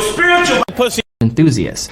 Spiritual pussy enthusiasts.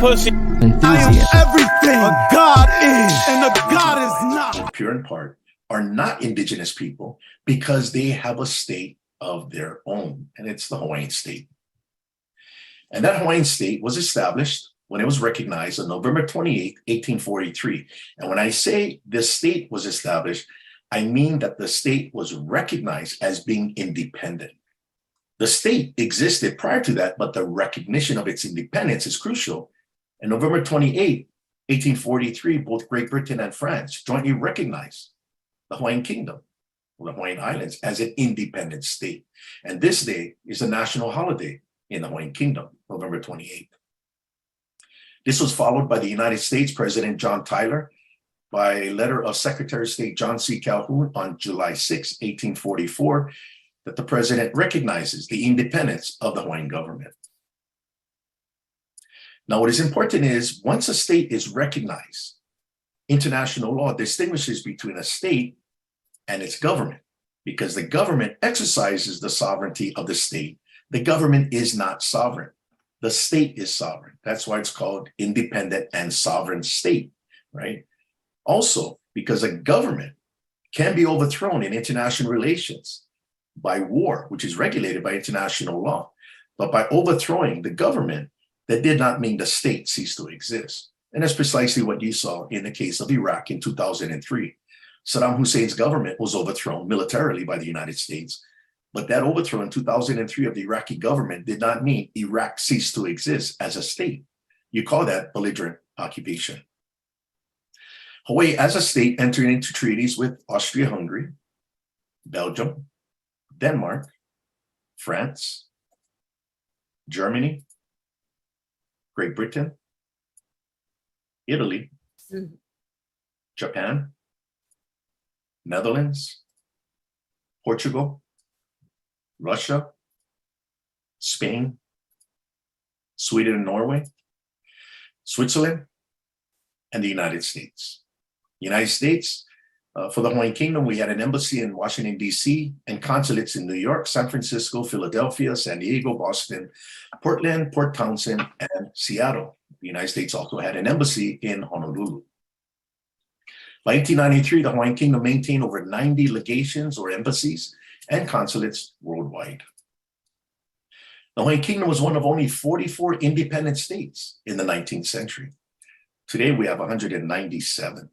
Pussy enthusiast. I am everything a God is, and a God is not. Pure in part are not indigenous people because they have a state of their own, and it's the Hawaiian State. And that Hawaiian State was established when it was recognized on November 28, 1843. And when I say this state was established, I mean that the state was recognized as being independent. The state existed prior to that, but the recognition of its independence is crucial. On November 28, 1843, both Great Britain and France jointly recognized the Hawaiian Kingdom, or the Hawaiian Islands, as an independent state. And this day is a national holiday in the Hawaiian Kingdom, November 28th. This was followed by the United States President John Tyler by a letter of Secretary of State John C. Calhoun on July 6, 1844, that the president recognizes the independence of the Hawaiian government. Now, what is important is once a state is recognized, international law distinguishes between a state and its government, because the government exercises the sovereignty of the state. The government is not sovereign. The state is sovereign. That's why it's called independent and sovereign state, right? Also, because a government can be overthrown in international relations by war, which is regulated by international law. But by overthrowing the government, that did not mean the state ceased to exist. And that's precisely what you saw in the case of Iraq in 2003. Saddam Hussein's government was overthrown militarily by the United States. But that overthrow in 2003 of the Iraqi government did not mean Iraq ceased to exist as a state. You call that belligerent occupation. Hawaii as a state entered into treaties with Austria-Hungary, Belgium, Denmark, France, Germany, Great Britain, Italy, Japan, Netherlands, Portugal, Russia, Spain, Sweden and Norway, Switzerland, and the United States. United States, for the Hawaiian Kingdom, we had an embassy in Washington, D.C., and consulates in New York, San Francisco, Philadelphia, San Diego, Boston, Portland, Port Townsend, and Seattle. The United States also had an embassy in Honolulu. By 1893, the Hawaiian Kingdom maintained over 90 legations or embassies and consulates worldwide. The Hawaiian Kingdom was one of only 44 independent states in the 19th century. Today, we have 197.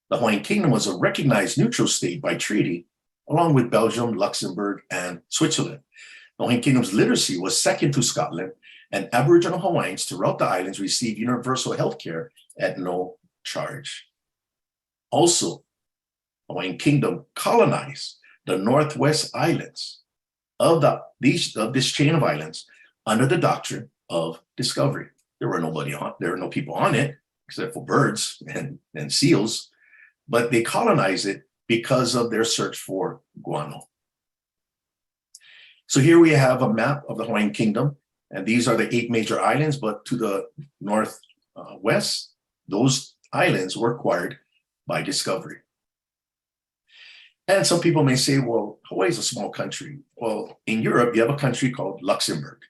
The Hawaiian Kingdom was a recognized neutral state by treaty, along with Belgium, Luxembourg, and Switzerland. The Hawaiian Kingdom's literacy was second to Scotland, and Aboriginal Hawaiians throughout the islands received universal health care at no charge. Also, the Hawaiian Kingdom colonized the Northwest Islands of this chain of islands under the doctrine of discovery. There were no people on it, except for birds and seals, but they colonized it because of their search for guano. So here we have a map of the Hawaiian Kingdom, and these are the 8 major islands, but to the northwest, those islands were acquired by discovery. And some people may say, well, Hawaii is a small country. Well, in Europe, you have a country called Luxembourg,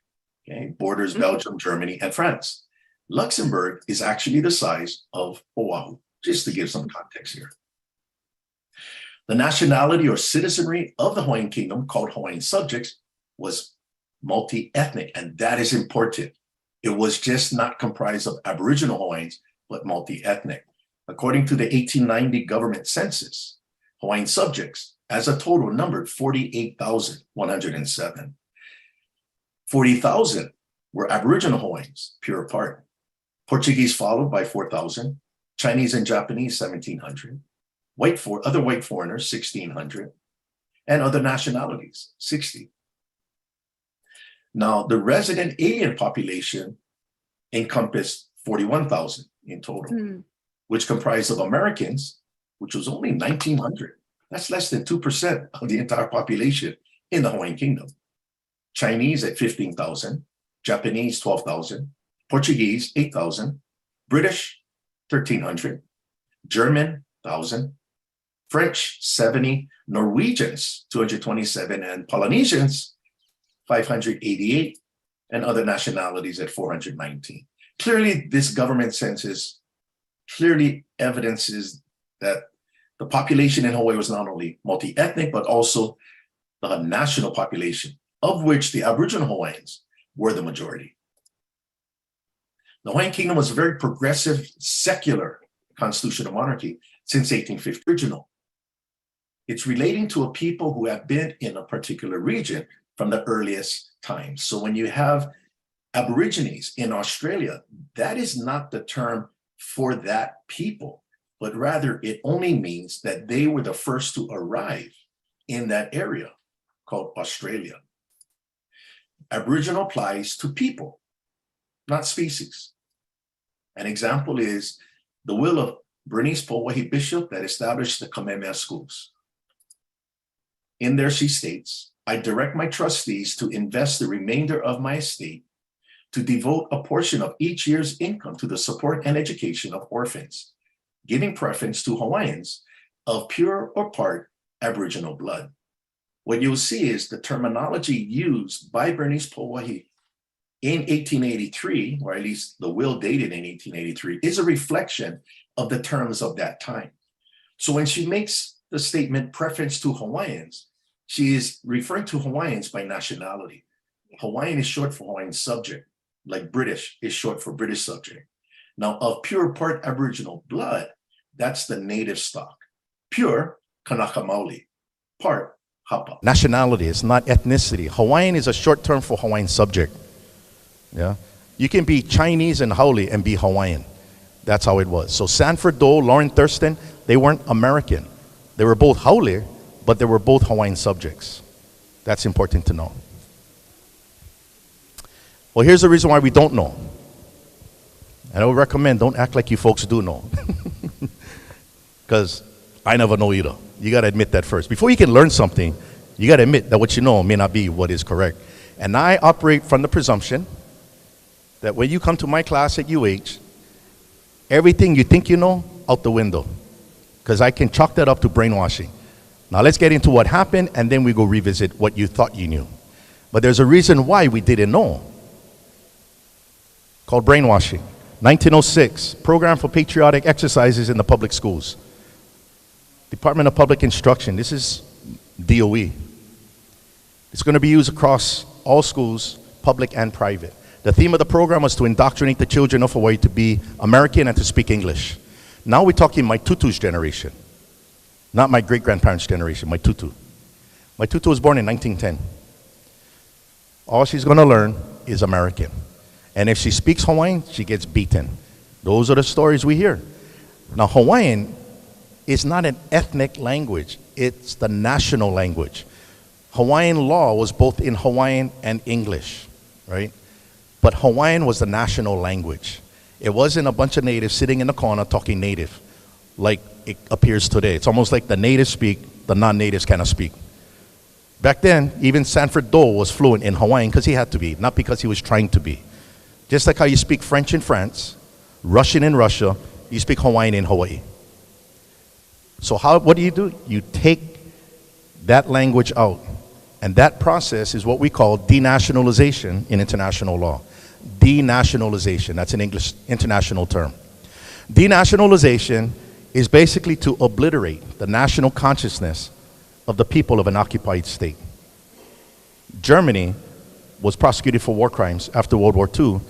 okay? Borders Belgium, Germany, and France. Luxembourg is actually the size of Oahu, just to give some context here. The nationality or citizenry of the Hawaiian Kingdom, called Hawaiian subjects, was multi-ethnic, and that is important. It was just not comprised of Aboriginal Hawaiians, but multi-ethnic. According to the 1890 government census, Hawaiian subjects as a total numbered 48,107. 40,000 were Aboriginal Hawaiians, pure apart. Portuguese followed by 4,000, Chinese and Japanese, 1,700. Other white foreigners, 1,600. And other nationalities, 60. Now, the resident alien population encompassed 41,000 in total, which comprised of Americans, which was only 1,900. That's less than 2% of the entire population in the Hawaiian Kingdom. Chinese at 15,000, Japanese 12,000, Portuguese 8,000, British 1,300, German 1,000, French 70, Norwegians 227, and Polynesians 588, and other nationalities at 419. Clearly, this government census clearly evidences that the population in Hawaii was not only multi-ethnic, but also the national population, of which the Aboriginal Hawaiians were the majority. The Hawaiian Kingdom was a very progressive, secular constitutional monarchy since 1850 original. It's relating to a people who have been in a particular region from the earliest times. So when you have Aborigines in Australia, that is not the term for that people, but rather it only means that they were the first to arrive in that area called Australia. Aboriginal applies to people, not species. An example is the will of Bernice Pauahi Bishop that established the Kamehameha schools. In there she states, I direct my trustees to invest the remainder of my estate to devote a portion of each year's income to the support and education of orphans, giving preference to Hawaiians of pure or part Aboriginal blood. What you'll see is the terminology used by Bernice Pauahi in 1883, or at least the will dated in 1883, is a reflection of the terms of that time. So when she makes the statement preference to Hawaiians, she is referring to Hawaiians by nationality. Hawaiian is short for Hawaiian subject, like British is short for British subject. Now, of pure part Aboriginal blood, that's the native stock. Pure, Kanaka Maoli. Part, Hapa. Nationality is not ethnicity. Hawaiian is a short term for Hawaiian subject. Yeah, you can be Chinese and Haole and be Hawaiian. That's how it was. So Sanford Dole, Lauren Thurston, they weren't American. They were both Haole, but they were both Hawaiian subjects. That's important to know. Well, here's the reason why we don't know. And I would recommend don't act like you folks do know. Because I never know either. You got to admit that first. Before you can learn something, you got to admit that what you know may not be what is correct. And I operate from the presumption that when you come to my class at UH, everything you think you know, out the window. Because I can chalk that up to brainwashing. Now let's get into what happened, and then we go revisit what you thought you knew. But there's a reason why we didn't know. Called brainwashing. 1906, Program for Patriotic Exercises in the Public Schools. Department of Public Instruction, this is DOE. It's going to be used across all schools, public and private. The theme of the program was to indoctrinate the children of Hawaii to be American and to speak English. Now we're talking my tutu's generation, not my great-grandparents' generation, my tutu. My tutu was born in 1910. All she's going to learn is American. And if she speaks Hawaiian, she gets beaten. Those are the stories we hear. Now, Hawaiian is not an ethnic language. It's the national language. Hawaiian law was both in Hawaiian and English, right? But Hawaiian was the national language. It wasn't a bunch of natives sitting in the corner talking native like it appears today. It's almost like the natives speak, the non-natives cannot speak. Back then, even Sanford Dole was fluent in Hawaiian because he had to be, not because he was trying to be. Just like how you speak French in France, Russian in Russia, you speak Hawaiian in Hawaii. So what do? You take that language out. And that process is what we call denationalization in international law. Denationalization, that's an English international term. Denationalization is basically to obliterate the national consciousness of the people of an occupied state. Germany was prosecuted for war crimes after World War II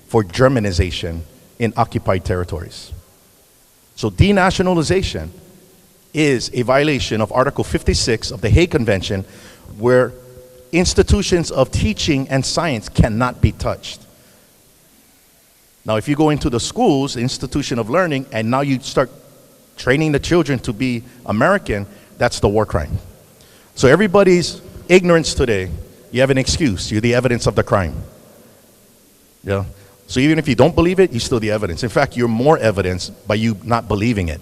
for Germanization in occupied territories. So denationalization is a violation of Article 56 of the Hague Convention, where institutions of teaching and science cannot be touched. Now, if you go into the schools, the institution of learning, and now you start training the children to be American, that's the war crime. So everybody's ignorance today, you have an excuse. You're the evidence of the crime. Yeah. So even if you don't believe it, you're still the evidence. In fact, you're more evidence by you not believing it.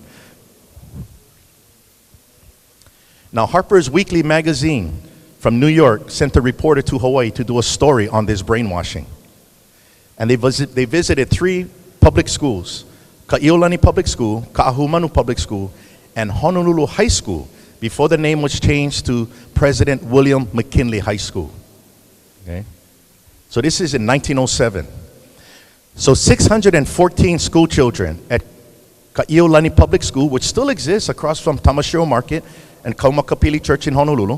Now, Harper's Weekly magazine from New York sent a reporter to Hawaii to do a story on this brainwashing. And they visited 3 public schools, Ka'iolani Public School, Ka'ahumanu Public School, and Honolulu High School, before the name was changed to President William McKinley High School. Okay? So this is in 1907. So 614 school children at Ka'iolani Public School, which still exists across from Tamashiro Market and Kaumakapili Church in Honolulu.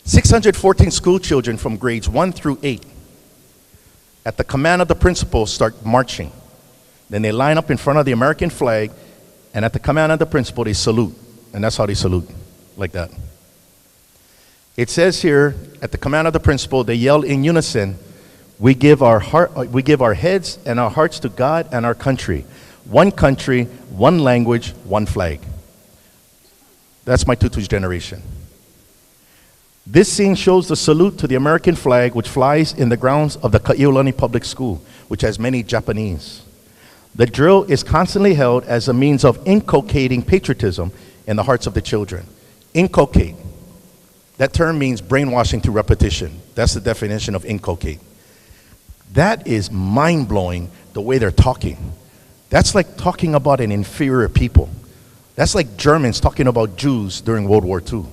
614 school children from grades 1 through 8, at the command of the principal, start marching. Then they line up in front of the American flag, and at the command of the principal, they salute. And that's how they salute, like that. It says here, at the command of the principal, they yell in unison, we give our heads and our hearts to God and our country. One country, one language, one flag. That's my tutu's generation. This scene shows the salute to the American flag, which flies in the grounds of the Ka'iolani Public School, which has many Japanese. The drill is constantly held as a means of inculcating patriotism in the hearts of the children. Inculcate. That term means brainwashing through repetition. That's the definition of inculcate. That is mind-blowing, the way they're talking. That's like talking about an inferior people. That's like Germans talking about Jews during World War II.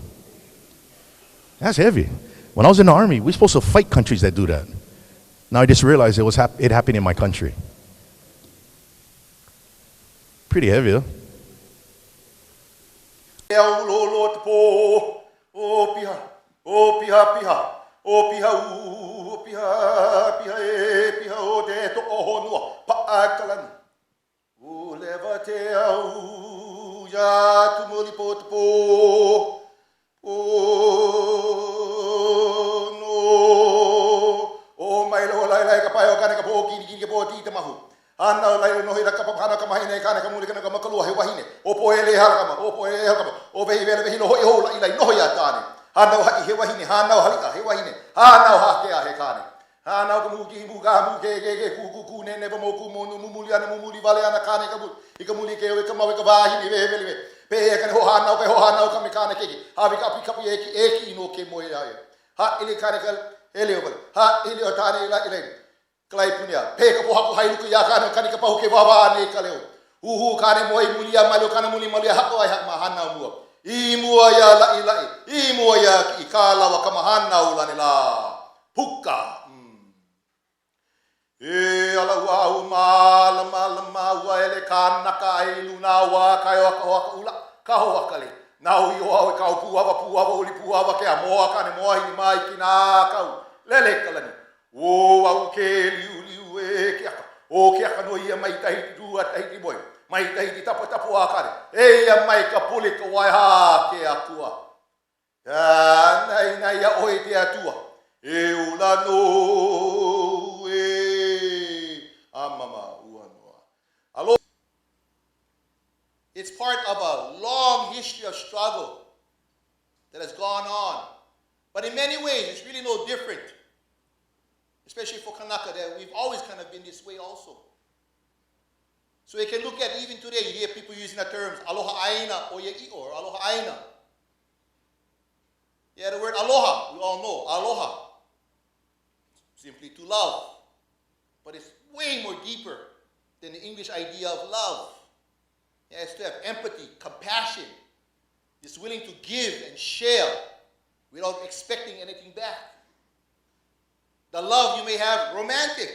That's heavy. When I was in the army, we're supposed to fight countries that do that. Now I just realized it happened in my country. Pretty heavy, huh? Ana lai no hira kapa hana kama hine kana kamuli kana kama kalua he wahine o po ele halakama o po ele halakama o vehi vele vehi no ho ho la ila no ya tane hana ha he wahine hana halika he wahine hana ha ke a he kane hana ko muki buga muke ke ku ne ne mo ku mo mumuli ana mumuli vale ana kane kabu ikamuli ke we kama we ka vahine ve vele pe kana ho hana ka me kane ke ha vi ka pi eki no ke mo ya ha ile kane kal ele o ha ile o tane ila ile Klai punya, peka po haku hai luku ya kana kani ka pahu ke wawa ne kaleo. Uhu kane moi mulia malu kana muli malia hako ai hak mahana mua. I mua ya lai, i mua ya ki kala wa kamahana ulane la. Puka. E ala wa ma wa ele kana ka ai luna wa kai wa ula ka ho kale. Nau yo wa ka puwa uli puwa ke amoa kane moa hi mai kina kau. Lele kalani. O au ke liu e ke aka. O ke aka no ia mai tahi tua tahi boi. Mai tahi tapa akare. E ia mai ka pule ka wai ha ke akua. Nai ia oe te atua. E ula no e amama ua noa. Aloha. It's part of a long history of struggle that has gone on. But in many ways, it's really no different. Especially for Kanaka, that we've always kind of been this way also. So you can look at even today, you hear people using the terms aloha aina or ya'i or aloha aina. Yeah, the word aloha, we all know, aloha. Simply to love. But it's way more deeper than the English idea of love. Yeah, it's to have empathy, compassion. It's willing to give and share without expecting anything back. The love you may have romantic.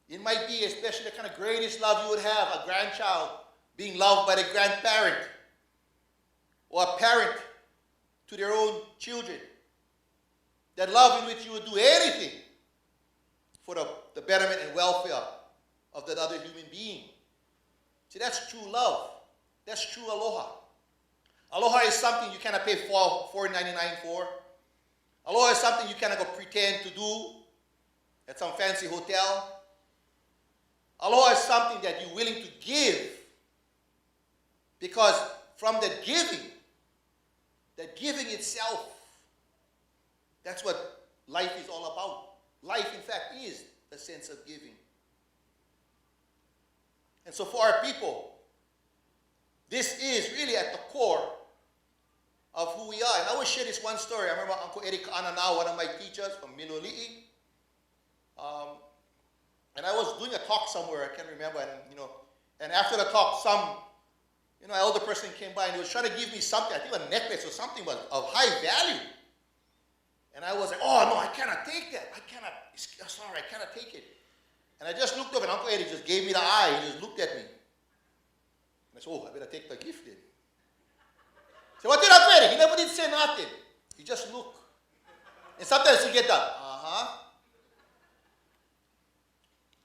It might be especially the kind of greatest love you would have, a grandchild being loved by the grandparent or a parent to their own children. That love in which you would do anything for the betterment and welfare of that other human being. See, that's true love. That's true aloha. Aloha is something you cannot pay $4.99 for. Aloha is something you cannot go pretend to do at some fancy hotel. Aloha is something that you're willing to give, because from the giving itself, that's what life is all about. Life, in fact, is the sense of giving. And so for our people, this is really at the core of who we are. And I will share this one story. I remember Uncle Eric Ananao, one of my teachers from Minoli'i. And I was doing a talk somewhere, I can't remember, and after the talk, some elder person came by and he was trying to give me something, I think a necklace or something, but of high value. And I was like, oh no, I cannot take that. I cannot take it. And I just looked up and Uncle Eddie just gave me the eye. He just looked at me. And I said, oh, I better take the gift then. So what did Uncle Eddie? He never did say nothing. He just looked. And sometimes he get that,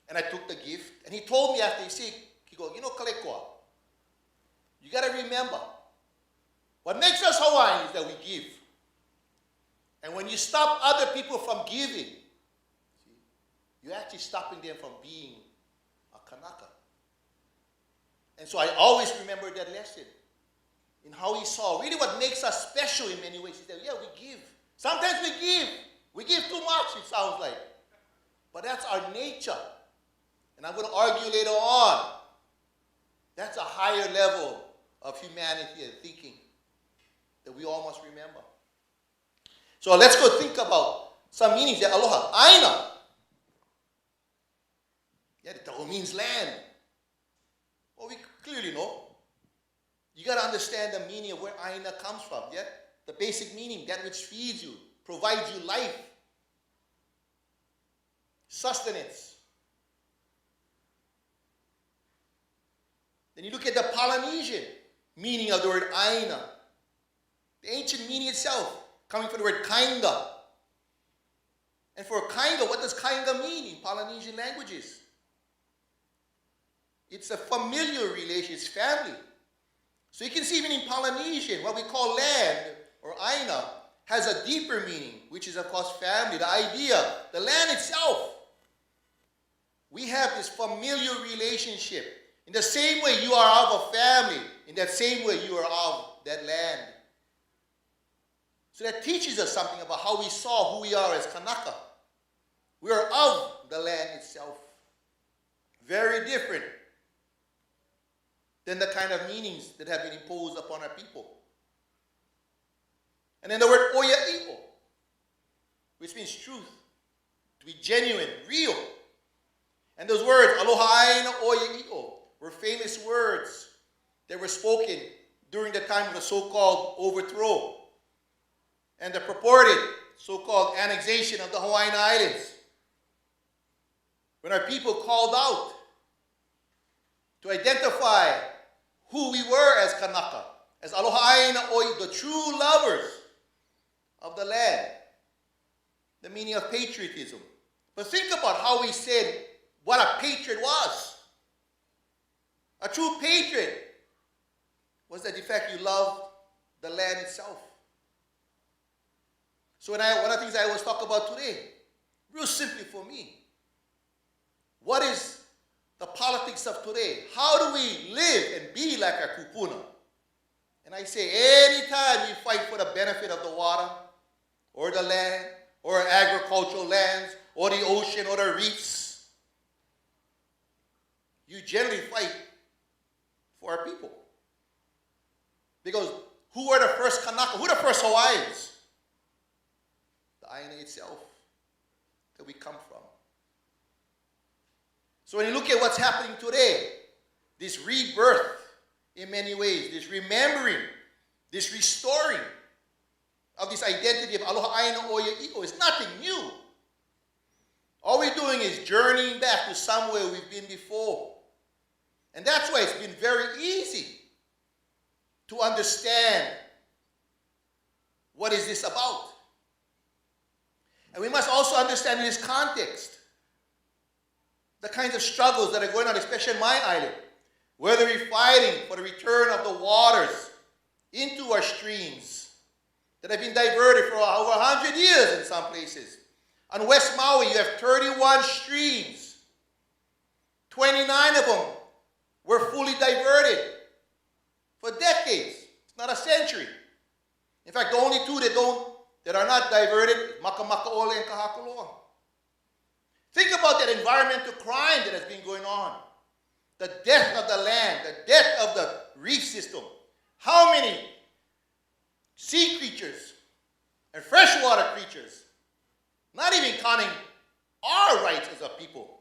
And I took the gift. And he told me after, he goes, Kaleikoa, you got to remember, what makes us Hawaiian is that we give. And when you stop other people from giving, you're actually stopping them from being a Kanaka. And so I always remember that lesson in how he saw really what makes us special in many ways is that, we give. Sometimes we give. We give too much, it sounds like. But that's our nature. And I'm going to argue later on. That's a higher level of humanity and thinking that we all must remember. So let's go think about some meanings. Aloha, aina. The Tao means land. Well, we clearly know. You got to understand the meaning of where aina comes from. The basic meaning, that which feeds you, provides you life, sustenance. Then you look at the Polynesian meaning of the word aina. The ancient meaning itself, coming from the word kainga. And for kainga, what does kainga mean in Polynesian languages? It's a familial relation, it's family. So you can see even in Polynesian, what we call land, or aina, has a deeper meaning, which is of course family, the idea, the land itself. We have this familial relationship. In the same way you are of a family, in that same way you are of that land. So that teaches us something about how we saw who we are as Kanaka. We are of the land itself. Very different than the kind of meanings that have been imposed upon our people. And then the word oya'i'o, which means truth, to be genuine, real. And those words, aloha aina oya'i'o, were famous words that were spoken during the time of the so-called overthrow and the purported so-called annexation of the Hawaiian Islands. When our people called out to identify who we were as Kanaka, as aloha aina oi, the true lovers of the land, the meaning of patriotism. But think about how we said what a patriot was. A true patriot was that, in fact, you loved the land itself. So one of the things I always talk about today, real simply for me, what is the politics of today? How do we live and be like our kupuna? And I say, anytime you fight for the benefit of the water, or the land, or agricultural lands, or the ocean, or the reefs, you generally fight for our people. Because who are the first Kanaka? Who are the first Hawaiians? The aina itself that we come from. So when you look at what's happening today, this rebirth in many ways, this remembering, this restoring of this identity of aloha aina oya'i'o is nothing new. All we're doing is journeying back to somewhere we've been before. And that's why it's been very easy to understand what is this about. And we must also understand in this context the kinds of struggles that are going on, especially in my island, whether we're fighting for the return of the waters into our streams that have been diverted for over 100 years in some places. On West Maui, you have 31 streams, 29 of them were fully diverted for decades. It's not a century. In fact, the only two that are not diverted is Makamaka'ole and Kahakuloa. Think about that environmental crime that has been going on. The death of the land, the death of the reef system. How many sea creatures and freshwater creatures, not even counting our rights as a people.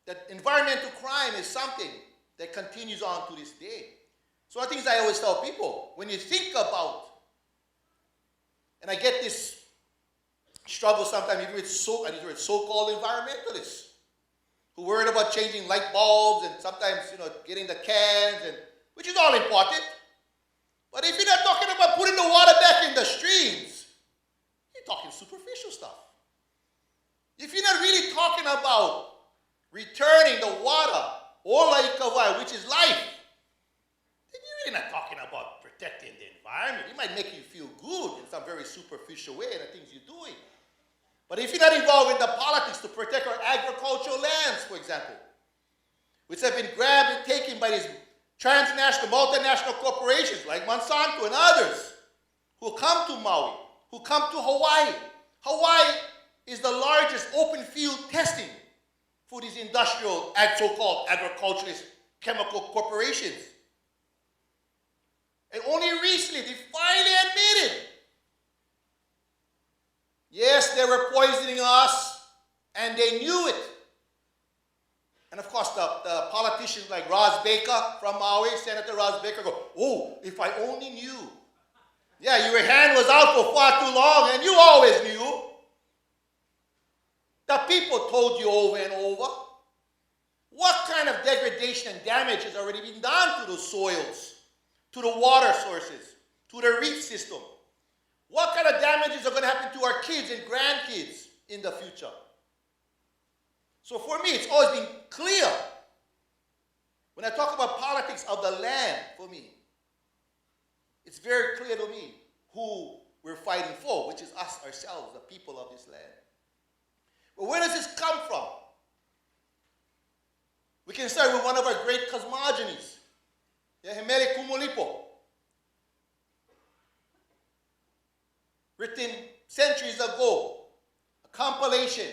That environmental crime is something that continues on to this day. So one of the things I always tell people, when you think about, and I get this struggle sometimes even with so-called environmentalists who worried about changing light bulbs and sometimes, getting the cans, which is all important. But if you're not talking about putting the water back in the streams, you're talking superficial stuff. If you're not really talking about returning the water, or Kaleikoa, which is life, then you're really not talking about protecting the environment. It might make you feel good in some very superficial way in the things you're doing. But if you're not involved in the politics to protect our agricultural lands, for example, which have been grabbed and taken by these transnational, multinational corporations like Monsanto and others who come to Maui, who come to Hawaii. Hawaii is the largest open field testing for these industrial, so-called agriculturalist chemical corporations. And only recently they finally admitted, yes, they were poisoning us, and they knew it. And of course, the politicians like Roz Baker from Maui, Senator Roz Baker, go, oh, if I only knew. Yeah, your hand was out for far too long, and you always knew. The people told you over and over. What kind of degradation and damage has already been done to those soils, to the water sources, to the reef system? What kind of damages are going to happen to our kids and grandkids in the future? So for me, it's always been clear. When I talk about politics of the land, for me, it's very clear to me who we're fighting for, which is us ourselves, the people of this land. But where does this come from? We can start with one of our great cosmogonies, Hemele Kumulipo, written centuries ago, a compilation.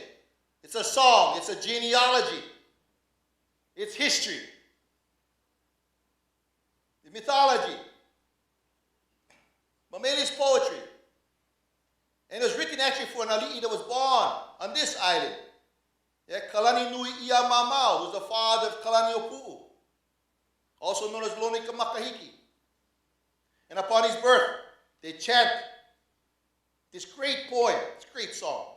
It's a song, it's a genealogy, it's history, it's mythology, Mameli's poetry. And it was written actually for an ali'i that was born on this island. Kalani Nui Ia Mamau, who's the father of Kalani Opu'u, also known as Lonika Makahiki. And upon his birth, they chant this great poem, this great song,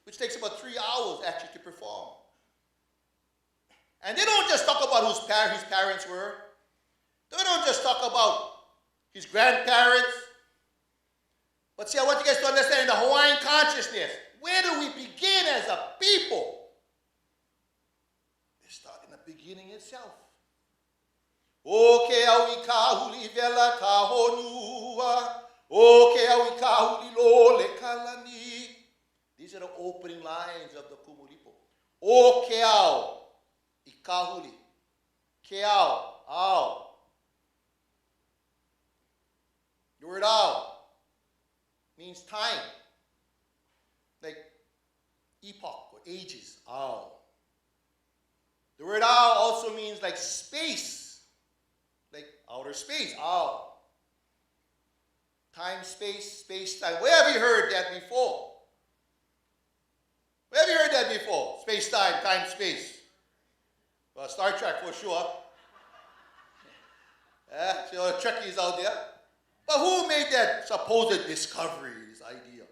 which takes about 3 hours actually to perform. And they don't just talk about whose his parents were. They don't just talk about his grandparents. But see, I want you guys to understand in the Hawaiian consciousness, where do we begin as a people? They start in the beginning itself. O ke au I kahuli vela kahonua. O ke au I kahuli lo le kalani. These are the opening lines of the Kumulipo. O ke au I kahuli. Ke au. The word au means time, like epoch or ages, ao. The word ao also means like space, like outer space, ao. Time, space, space-time. Where have you heard that before? Where have you heard that before? Space-time, time, space. Well, Star Trek for sure. So Trekkies out there. But who made that supposed discovery, this idea?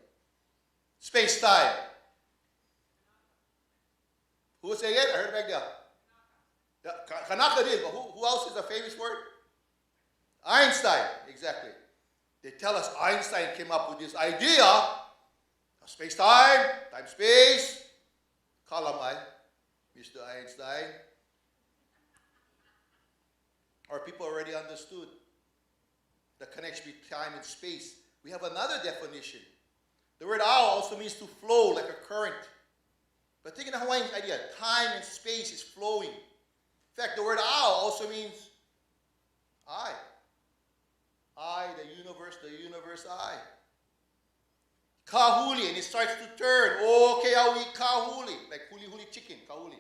Space-time. Who was saying it? I heard it back there. Kanaka did, but who else is a famous word? Einstein, exactly. They tell us Einstein came up with this idea of space-time, time-space. Kalamai, Mr. Einstein. Our people already understood the connection between time and space. We have another definition. The word ao also means to flow like a current. But think of the Hawaiian idea. Time and space is flowing. In fact, the word ao also means I. I, the universe, I. Kahuli, and it starts to turn. Oh, keawi kahuli. Like huli huli chicken, kahuli.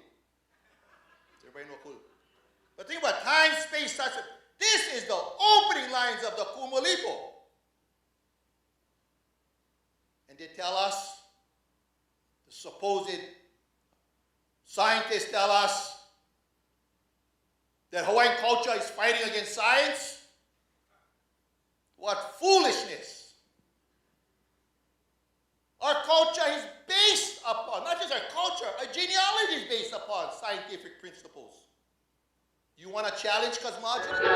Everybody know kahuli. But think about time, space, starts to, this is the opening lines of the Kumalipo. And they tell us, the supposed scientists tell us, that Hawaiian culture is fighting against science. What foolishness. Our culture is based upon, not just our culture, our genealogy is based upon scientific principles. You want to challenge cosmogony?